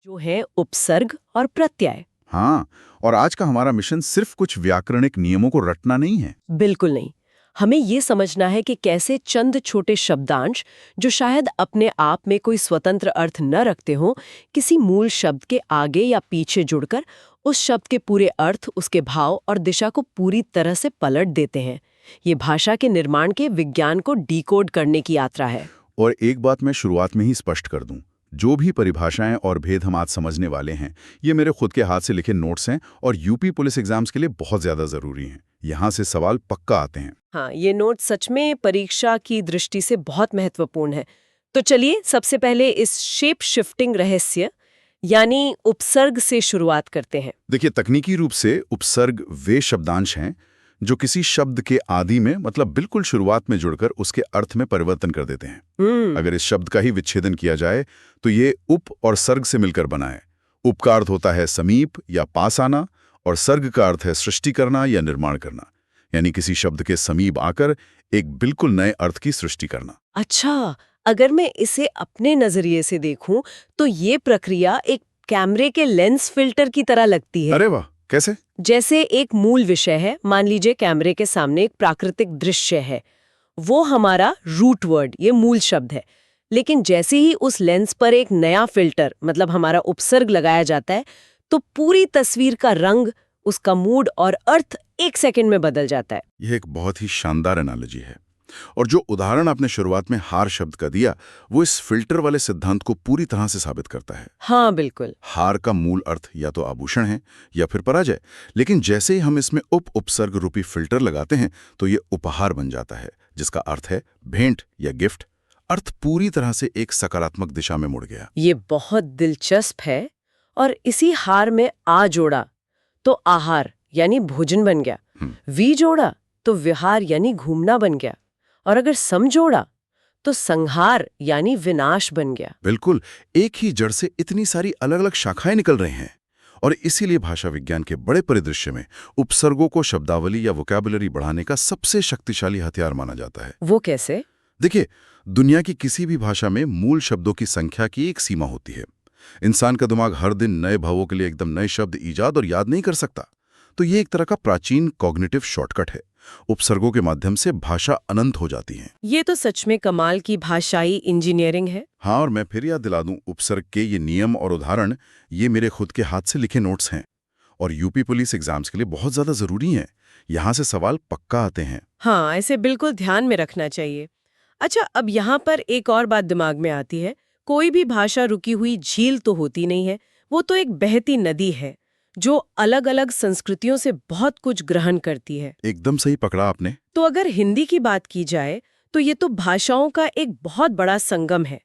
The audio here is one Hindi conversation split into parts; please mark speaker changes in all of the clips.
Speaker 1: जो है उपसर्ग और प्रत्यय।
Speaker 2: हाँ, और आज का हमारा मिशन सिर्फ कुछ व्याकरणिक नियमों को रटना नहीं है।
Speaker 1: बिल्कुल नहीं। हमें ये समझना है कि कैसे चंद छोटे शब्दांश जो शायद अपने आप में कोई स्वतंत्र अर्थ न रखते हों, किसी मूल शब्द के आगे या पीछे जुड़कर उस शब्द के पूरे अर्थ, उसके भाव और दिशा को पूरी तरह से पलट देते हैं। ये भाषा के निर्माण के विज्ञान को डिकोड करने की यात्रा है।
Speaker 2: और एक बात मैं शुरुआत में ही स्पष्ट कर दूं, जो भी परिभाषाएं और भेद हम आज समझने वाले हैं, ये मेरे खुद के हाथ से लिखे नोट्स हैं और यूपी पुलिस एग्जाम्स के लिए बहुत ज्यादा जरूरी हैं। यहाँ से सवाल पक्का आते हैं।
Speaker 1: हाँ, ये नोट सच में परीक्षा की दृष्टि से बहुत महत्वपूर्ण है। तो चलिए सबसे पहले इस शेप शिफ्टिंग रहस्य यानी उपसर्ग से शुरुआत करते हैं।
Speaker 2: देखिए, तकनीकी रूप से उपसर्ग वे शब्दांश हैं जो किसी शब्द के आदि में, मतलब बिल्कुल शुरुआत में जुड़कर उसके अर्थ में परिवर्तन कर देते हैं। अगर इस शब्द का ही विच्छेदन किया जाए तो ये उप और सर्ग से मिलकर बना है। उप का अर्थ होता है समीप या पास आना, और सर्ग का अर्थ है सृष्टि करना या निर्माण करना, यानी किसी शब्द के समीप आकर एक बिल्कुल नए अर्थ की सृष्टि करना।
Speaker 1: अच्छा, अगर मैं इसे अपने नजरिए से देखूं तो ये प्रक्रिया एक कैमरे के लेंस फिल्टर की तरह लगती है।
Speaker 2: अरे वाह, कैसे?
Speaker 1: जैसे एक मूल विषय है, मान लीजिए कैमरे के सामने एक प्राकृतिक दृश्य है, वो हमारा रूट वर्ड, ये मूल शब्द है। लेकिन जैसे ही उस लेंस पर एक नया फिल्टर मतलब हमारा उपसर्ग लगाया जाता है, तो पूरी तस्वीर का रंग, उसका मूड और अर्थ एक सेकंड में बदल जाता है।
Speaker 2: यह एक बहुत ही शानदार एनालॉजी है। और जो उदाहरण आपने शुरुआत में हार शब्द का दिया, वो इस फिल्टर वाले सिद्धांत को पूरी तरह से साबित करता है।
Speaker 1: हाँ बिल्कुल।
Speaker 2: हार का मूल अर्थ या तो आभूषण है या फिर पराजय, लेकिन जैसे ही हम इसमें उपसर्ग रूपी फिल्टर लगाते हैं तो ये उपहार बन जाता है, जिसका अर्थ है भेंट या गिफ्ट। अर्थ पूरी तरह से एक सकारात्मक दिशा में मुड़ गया।
Speaker 1: ये बहुत दिलचस्प है। और इसी हार में आ जोड़ा तो आहार यानी भोजन बन गया, वी जोड़ा तो विहार यानी घूमना बन गया, और अगर सम जोड़ा तो संहार यानी विनाश बन गया।
Speaker 2: बिल्कुल, एक ही जड़ से इतनी सारी अलग अलग शाखाएं निकल रही हैं। और इसीलिए भाषा विज्ञान के बड़े परिदृश्य में उपसर्गों को शब्दावली या वोकैबुलरी बढ़ाने का सबसे शक्तिशाली हथियार माना जाता है।
Speaker 1: वो कैसे?
Speaker 2: देखिए, दुनिया की किसी भी भाषा में मूल शब्दों की संख्या की एक सीमा होती है। इंसान का दिमाग हर दिन नए भावों के लिए एकदम नए शब्द ईजाद और याद नहीं कर सकता। तो ये एक तरह का प्राचीन कॉग्निटिव शॉर्टकट है। उपसर्गों के माध्यम से भाषा अनंत हो जाती है।
Speaker 1: ये तो सच में कमाल की भाषाई इंजीनियरिंग है।
Speaker 2: हाँ, और मैं फिर याद दिला दूं, उपसर्ग के ये नियम और उदाहरण ये मेरे खुद के हाथ से लिखे नोट्स हैं और यूपी पुलिस एग्जाम्स के लिए बहुत ज्यादा जरूरी हैं। यहाँ से सवाल पक्का आते हैं।
Speaker 1: हाँ, ऐसे बिल्कुल ध्यान में रखना चाहिए। अच्छा, अब यहाँ पर एक और बात दिमाग में आती है। कोई भी भाषा रुकी हुई झील तो होती नहीं है, वो तो एक बहती नदी है जो अलग अलग संस्कृतियों से बहुत कुछ ग्रहण करती है।
Speaker 2: एकदम सही पकड़ा आपने।
Speaker 1: तो अगर हिंदी की बात की जाए तो ये तो भाषाओं का एक बहुत बड़ा संगम है।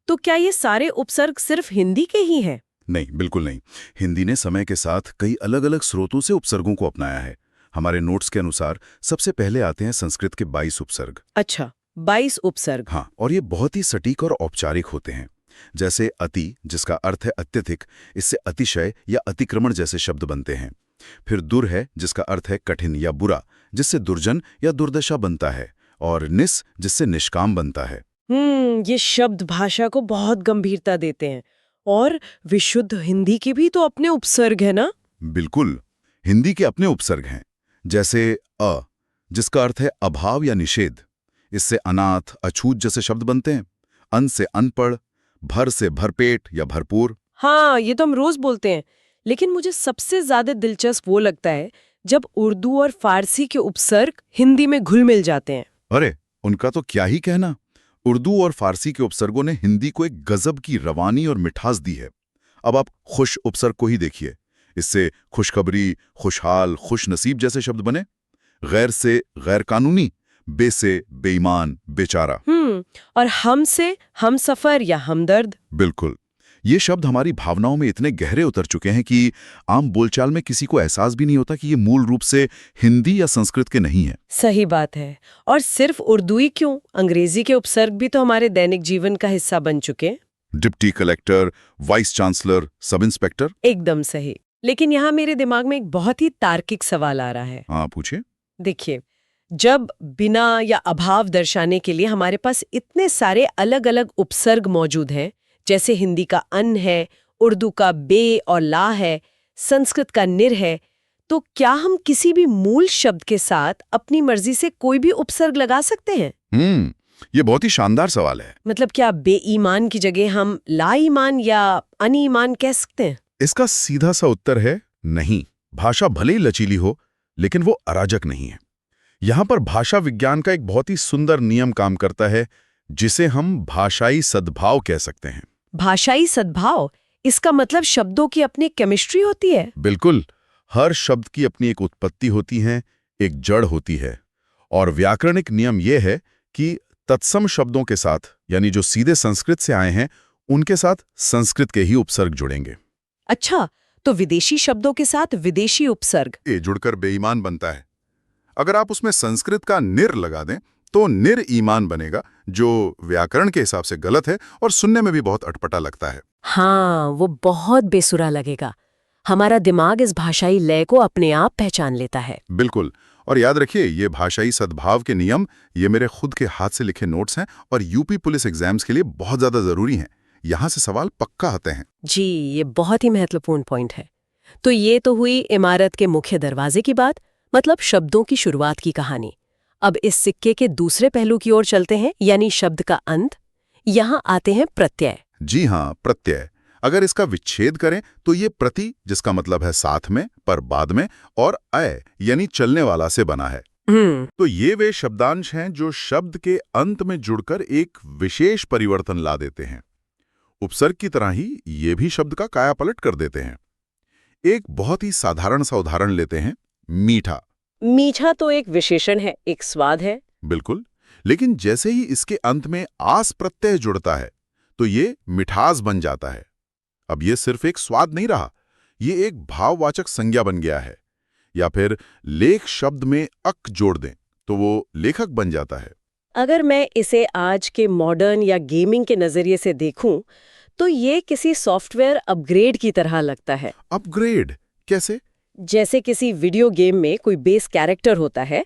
Speaker 1: तो क्या ये सारे उपसर्ग सिर्फ हिंदी के ही हैं?
Speaker 2: नहीं, बिल्कुल नहीं। हिंदी ने समय के साथ कई अलग अलग स्रोतों से उपसर्गों को अपनाया है। हमारे नोट्स के अनुसार सबसे पहले आते हैं संस्कृत के 22 उपसर्ग।
Speaker 1: अच्छा, 22 उपसर्ग।
Speaker 2: हाँ, और ये बहुत ही सटीक और औपचारिक होते हैं। जैसे अति, जिसका अर्थ है अत्यधिक, इससे अतिशय या अतिक्रमण जैसे शब्द बनते हैं। फिर दुर है, जिसका अर्थ है कठिन या बुरा, जिससे दुर्जन या दुर्दशा बनता है। और निस, जिससे निष्काम बनता है।
Speaker 1: ये शब्द भाषा को बहुत गंभीरता देते हैं। और विशुद्ध हिंदी के भी तो अपने उपसर्ग है ना?
Speaker 2: बिल्कुल, हिंदी के अपने उपसर्ग हैं। जैसे अ, जिसका अर्थ है अभाव या निषेध, इससे अनाथ, अछूत जैसे शब्द बनते हैं। अन से अनपढ़, भर से भरपेट या भरपूर।
Speaker 1: हाँ, ये तो हम रोज बोलते हैं। लेकिन मुझे सबसे ज्यादा दिलचस्प वो लगता है जब उर्दू और फारसी के उपसर्ग हिंदी में घुल मिल जाते हैं।
Speaker 2: अरे, उनका तो क्या ही कहना। उर्दू और फारसी के उपसर्गों ने हिंदी को एक गजब की रवानी और मिठास दी है। अब आप खुश उपसर्ग को ही देखिए। इससे खुशखबरी, खुशहाल, खुशनसीब जैसे शब्द बने। गैर से गैर कानूनी, बे से बेईमान, बेचारा।
Speaker 1: और हम से हम सफर या हमदर्द।
Speaker 2: बिल्कुल, ये शब्द हमारी भावनाओं में इतने गहरे उतर चुके हैं कि आम बोलचाल में किसी को एहसास भी नहीं होता कि ये मूल रूप से हिंदी या संस्कृत के नहीं है।
Speaker 1: सही बात है। और सिर्फ उर्दू ही क्यों, अंग्रेजी के उपसर्ग भी तो हमारे दैनिक जीवन का हिस्सा बन चुके हैं।
Speaker 2: Deputy collector, vice chancellor, sub inspector.
Speaker 1: एकदम सही। लेकिन यहाँ मेरे दिमाग में एक बहुत ही तार्किक सवाल आ रहा है।
Speaker 2: हाँ, पूछिए।
Speaker 1: देखिए, जब बिना या अभाव दर्शाने के लिए हमारे पास इतने सारे अलग अलग उपसर्ग मौजूद हैं, जैसे हिंदी का अन्न है, उर्दू का बे और ला है, संस्कृत का निर है, तो क्या हम किसी भी मूल शब्द के साथ अपनी मर्जी से कोई भी उपसर्ग लगा सकते हैं?
Speaker 2: ये बहुत ही शानदार सवाल है।
Speaker 1: मतलब क्या बेईमान की जगह हम लाईमान या अनईमान कह सकते हैं?
Speaker 2: इसका सीधा सा उत्तर है नहीं। भाषा भले ही लचीली हो, लेकिन वो अराजक नहीं है। यहाँ पर भाषा विज्ञान का एक बहुत ही सुंदर नियम काम करता है, जिसे हम भाषाई सद्भाव कह सकते हैं।
Speaker 1: भाषाई सद्भाव, इसका मतलब शब्दों की अपनी केमिस्ट्री होती है?
Speaker 2: बिल्कुल। हर शब्द की अपनी एक उत्पत्ति होती है, एक जड़ होती है। और व्याकरणिक नियम यह है कि तत्सम शब्दों के साथ, यानी जो सीधे संस्कृत से आए हैं, उनके साथ संस्कृत के ही उपसर्ग जुड़ेंगे।
Speaker 1: अच्छा, तो विदेशी शब्दों के साथ विदेशी उपसर्ग
Speaker 2: ये जुड़कर बेईमान बनता है। अगर आप उसमें संस्कृत का निर लगा दें तो निर ईमान बनेगा, जो व्याकरण के हिसाब से गलत है और सुनने में भी बहुत अटपटा लगता है।
Speaker 1: हाँ, वो बहुत बेसुरा लगेगा। हमारा दिमाग इस भाषाई लय को अपने आप पहचान लेता है।
Speaker 2: बिल्कुल। और याद रखिए, ये भाषाई सद्भाव के नियम ये मेरे खुद के हाथ से लिखे नोट्स हैं और यूपी पुलिस एग्जाम्स के लिए बहुत ज्यादा जरूरी हैं। यहाँ से सवाल पक्का आते हैं।
Speaker 1: जी, ये बहुत ही महत्वपूर्ण पॉइंट है। तो ये तो हुई इमारत के मुख्य दरवाजे की बात, मतलब शब्दों की शुरुआत की कहानी। अब इस सिक्के के दूसरे पहलू की ओर चलते हैं, यानी शब्द का अंत। यहाँ आते हैं प्रत्यय।
Speaker 2: जी हाँ, प्रत्यय। अगर इसका विच्छेद करें तो ये प्रति, जिसका मतलब है साथ में, पर बाद में, और अय यानी चलने वाला से बना है। तो ये वे शब्दांश हैं जो शब्द के अंत में जुड़कर एक विशेष परिवर्तन ला देते हैं। उपसर्ग की तरह ही ये भी शब्द का कायापलट कर देते हैं। एक बहुत ही साधारण सा उदाहरण लेते हैं, मीठा।
Speaker 1: मीठा तो एक विशेषण है, एक स्वाद है।
Speaker 2: बिल्कुल। लेकिन जैसे ही इसके अंत में आस प्रत्यय जुड़ता है तो ये मिठास बन जाता है। अब ये सिर्फ एक स्वाद नहीं रहा, ये एक भाववाचक संज्ञा बन गया है। या फिर लेख शब्द में अक जोड़ दें तो वो लेखक बन जाता है।
Speaker 1: अगर मैं इसे आज के मॉडर्न या गेमिंग के नजरिए से देखूं, तो ये किसी सॉफ्टवेयर अपग्रेड की तरह लगता है।
Speaker 2: अपग्रेड कैसे?
Speaker 1: जैसे किसी वीडियो गेम में कोई बेस कैरेक्टर होता है,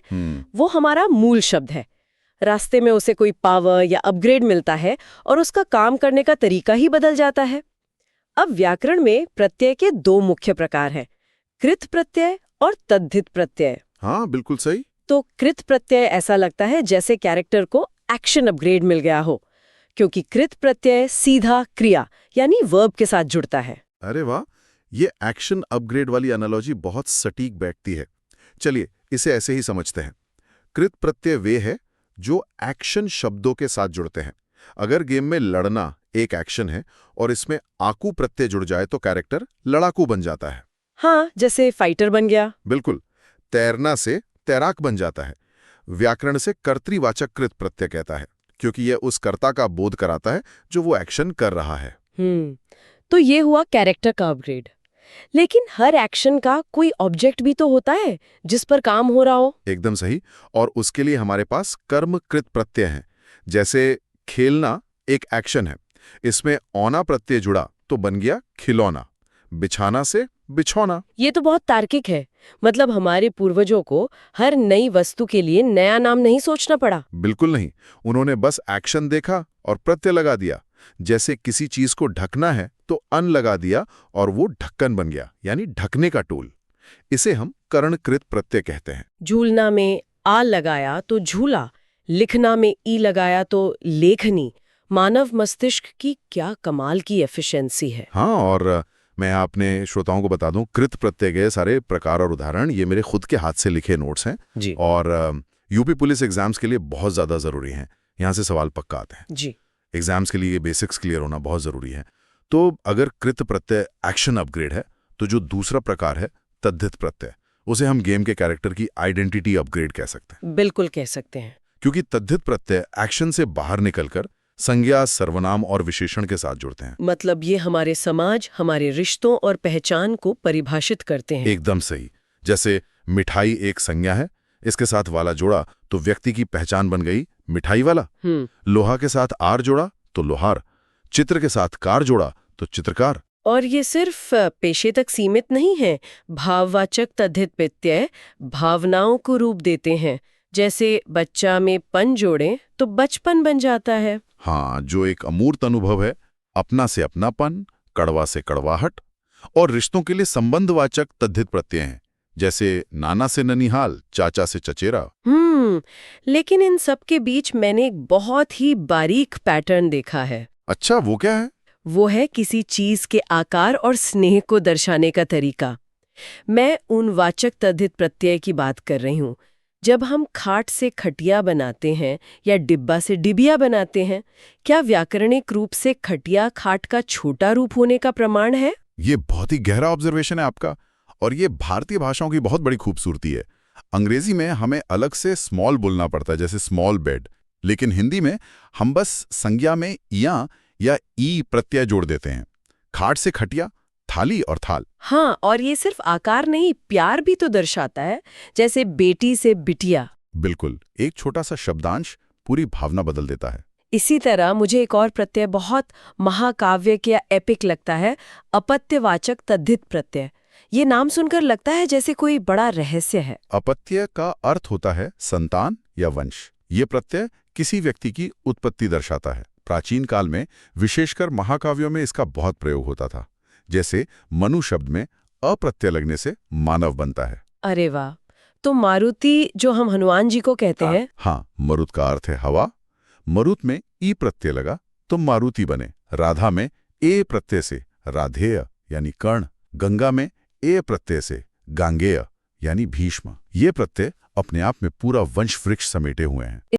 Speaker 1: वो हमारा मूल शब्द है। रास्ते में उसे कोई पावर या अपग्रेड मिलता है और उसका काम करने का तरीका ही बदल जाता है। अब व्याकरण में प्रत्यय के दो मुख्य प्रकार हैं, कृत प्रत्यय और तद्धित प्रत्यय।
Speaker 2: हाँ, बिल्कुल सही।
Speaker 1: तो कृत प्रत्यय ऐसा लगता है जैसे कैरेक्टर को एक्शन अपग्रेड मिल गया हो, क्योंकि कृत प्रत्यय सीधा क्रिया यानी वर्ब के साथ जुड़ता है।
Speaker 2: अरे वाह, ये एक्शन अपग्रेड वाली एनालॉजी बहुत सटीक बैठती है। चलिए इसे ऐसे ही समझते हैं। कृत प्रत्यय वे है जो एक्शन शब्दों के साथ जुड़ते हैं। अगर गेम में लड़ना एक एक्शन है और इसमें आकू प्रत्यय जुड़ जाए तो कैरेक्टर लड़ाकू बन जाता है।
Speaker 1: हाँ, जैसे फाइटर बन गया।
Speaker 2: बिल्कुल। तैरना से तैराक बन जाता है। व्याकरण से कर्तृवाचक कृत प्रत्यय कहता है, क्योंकि यह उस कर्ता का बोध कराता है जो वो एक्शन कर रहा है।
Speaker 1: तो ये हुआ कैरेक्टर का अपग्रेड। लेकिन हर एक्शन का कोई ऑब्जेक्ट भी तो होता है जिस पर काम हो रहा हो।
Speaker 2: एकदम सही। और उसके लिए हमारे पास कर्मकृत प्रत्यय हैं। जैसे खेलना एक एक्शन है, इसमें औना प्रत्यय जुड़ा तो बन गया खिलौना। बिछाना से बिछौना।
Speaker 1: ये तो बहुत तार्किक है। मतलब हमारे पूर्वजों को हर नई वस्तु के लिए नया नाम नहीं सोचना पड़ा।
Speaker 2: बिल्कुल नहीं, उन्होंने बस एक्शन देखा और प्रत्यय लगा दिया। जैसे किसी चीज को ढकना है तो अन लगा दिया और वो ढक्कन बन गया, यानी ढकने का टूल। इसे हम कर्णकृत प्रत्यय कहते हैं।
Speaker 1: झूलना में आ लगाया तो झूला, लिखना में ई लगाया तो लेखनी। मानव मस्तिष्क की क्या कमाल की एफिशिएंसी है।
Speaker 2: हाँ, और मैं आपने श्रोताओं को बता दूं, कृत प्रत्यय के सारे प्रकार और उदाहरण ये मेरे खुद के हाथ से लिखे नोट्स हैं
Speaker 1: जी।
Speaker 2: और यूपी पुलिस एग्जाम्स के लिए बहुत ज्यादा जरूरी हैं। यहाँ से सवाल पक्का आते हैं
Speaker 1: जी।
Speaker 2: एग्जाम्स के लिए बेसिक्स क्लियर होना बहुत जरूरी है। तो अगर कृत प्रत्यय एक्शन अपग्रेड है तो जो दूसरा प्रकार है तद्धित प्रत्यय, उसे हम गेम के कैरेक्टर की आइडेंटिटी अपग्रेड कह सकते हैं।
Speaker 1: बिल्कुल कह सकते हैं,
Speaker 2: क्योंकि तद्धित प्रत्यय एक्शन से बाहर निकलकर संज्ञा, सर्वनाम और विशेषण के साथ जुड़ते हैं।
Speaker 1: मतलब ये हमारे समाज, हमारे रिश्तों और पहचान को परिभाषित करते हैं।
Speaker 2: एकदम सही। जैसे मिठाई एक संज्ञा है, इसके साथ वाला जोड़ा तो व्यक्ति की पहचान बन गई मिठाई वाला। लोहा के साथ आर जोड़ा तो लोहार, चित्र के साथ कार जोड़ा तो चित्रकार।
Speaker 1: और ये सिर्फ पेशे तक सीमित नहीं है। भाववाचक तद्धित प्रत्यय भावनाओं को रूप देते हैं। जैसे बच्चा में पन जोड़ें तो बचपन बन जाता है।
Speaker 2: हाँ, जो एक अमूर्त अनुभव है, अपना से अपनापन, कड़वा से कड़वाहट, और रिश्तों के लिए संबंधवाचक तद्धित प्रत्यय हैं, जैसे नाना से ननिहाल, चाचा से चचेरा।
Speaker 1: लेकिन इन सब के बीच मैंने एक बहुत ही बारीक पैटर्न देखा है।
Speaker 2: अच्छा, वो क्या है?
Speaker 1: वो है किसी चीज के आकार और स्नेह को दर्शाने का तरीका। मैं उन वाचक तद्धित प्रत्यय की बात कर रही हूँ। जब हम खाट से खटिया बनाते हैं या डिब्बा से डिबिया बनाते हैं, क्या व्याकरणिक रूप से खटिया खाट का छोटा रूप होने का प्रमाण है?
Speaker 2: ये बहुत ही गहरा ऑब्जर्वेशन है आपका, और ये भारतीय भाषाओं की बहुत बड़ी खूबसूरती है। अंग्रेजी में हमें अलग से स्मॉल बोलना पड़ता है, जैसे स्मॉल बेड, लेकिन हिंदी में हम बस संज्ञा में इया या ई प्रत्यय जोड़ देते हैं। खाट से खटिया, थाली और थाल।
Speaker 1: हाँ, और ये सिर्फ आकार नहीं, प्यार भी तो दर्शाता है, जैसे बेटी से बिटिया।
Speaker 2: बिल्कुल, एक छोटा सा शब्दांश पूरी भावना बदल देता है।
Speaker 1: इसी तरह मुझे एक और प्रत्यय बहुत महाकाव्यिक या एपिक लगता है, अपत्यवाचक तद्धित प्रत्यय। ये नाम सुनकर लगता है जैसे कोई बड़ा रहस्य है।
Speaker 2: अपत्य का अर्थ होता है संतान या वंश। ये प्रत्यय किसी व्यक्ति की उत्पत्ति दर्शाता है। प्राचीन काल में, विशेषकर महाकाव्यों में इसका बहुत प्रयोग होता था। जैसे मनु शब्द में अप्रत्यय लगने से मानव बनता है।
Speaker 1: अरे वाह! तो मारुति जो हम हनुमान जी को कहते हैं।
Speaker 2: हाँ, मरुत का अर्थ है हवा। मरुत में ई प्रत्यय लगा तो मारुति बने। राधा में ए प्रत्यय से राधेय यानी कर्ण। गंगा में ए प्रत्यय से गांगेय यानी भीष्म। ये प्रत्यय अपने आप में पूरा वंश वृक्ष समेटे हुए हैं।